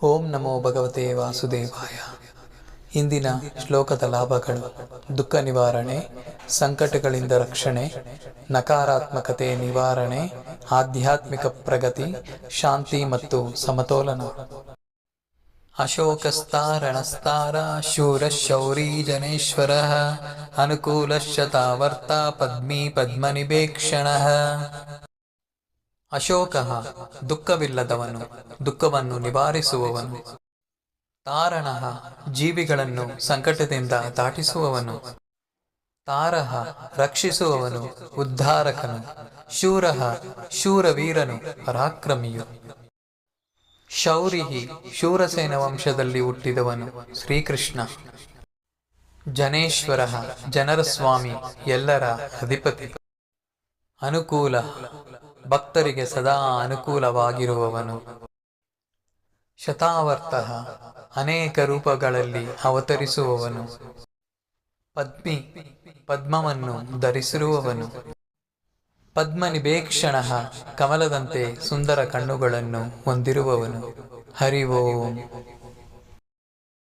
ಓಂ ನಮೋ ಭಗವತೆ ವಾಸುದೇವಾಯ. ಇಂದಿನ ಶ್ಲೋಕದ ಲಾಭಗಳು: ದುಃಖ ನಿವಾರಣೆ, ಸಂಕಟಗಳಿಂದ ರಕ್ಷಣೆ, ನಕಾರಾತ್ಮಕತೆ ನಿವಾರಣೆ, ಆಧ್ಯಾತ್ಮಿಕ ಪ್ರಗತಿ, ಶಾಂತಿ ಮತ್ತು ಸಮತೋಲನ. ಅಶೋಕಸ್ತಾರಣಸ್ತಾರ ಶೂರಶೌರೀ ಜನೇಶ್ವರ ಅನುಕೂಲಶ್ಚತಾವರ್ತ ಪದ್ಮೀ ಪದ್ಮನಿಭೇಕ್ಷಣ. ಅಶೋಕ ದುಃಖವಿಲ್ಲದವನು, ದುಃಖವನ್ನು ನಿವಾರಿಸುವವನು. ತಾರಣ ಜೀವಿಗಳನ್ನು ಸಂಕಟದಿಂದ ದಾಟಿಸುವವನು. ತಾರಹ ರಕ್ಷಿಸುವವನು, ಉದ್ಧಾರಕನು. ಶೂರ ಶೂರವೀರನು, ಪರಾಕ್ರಮಿಯು. ಶೌರಿ ಶೂರಸೇನ ವಂಶದಲ್ಲಿ ಹುಟ್ಟಿದವನು, ಶ್ರೀಕೃಷ್ಣ. ಜನೇಶ್ವರ ಜನರ ಸ್ವಾಮಿ, ಎಲ್ಲರ ಅಧಿಪತಿ. ಅನುಕೂಲ ಭಕ್ತರಿಗೆ ಸದಾ ಅನುಕೂಲವಾಗಿರುವವನು. ಶತಾವರ್ತ ಅನೇಕ ರೂಪಗಳಲ್ಲಿ ಅವತರಿಸುವವನು. ಪದ್ಮಿ ಪದ್ಮವನ್ನು ಧರಿಸಿರುವವನು. ಪದ್ಮನಿಭೇಕ್ಷಣ ಕಮಲದಂತೆ ಸುಂದರ ಕಣ್ಣುಗಳನ್ನು ಹೊಂದಿರುವವನು. ಹರಿ ಓಂ.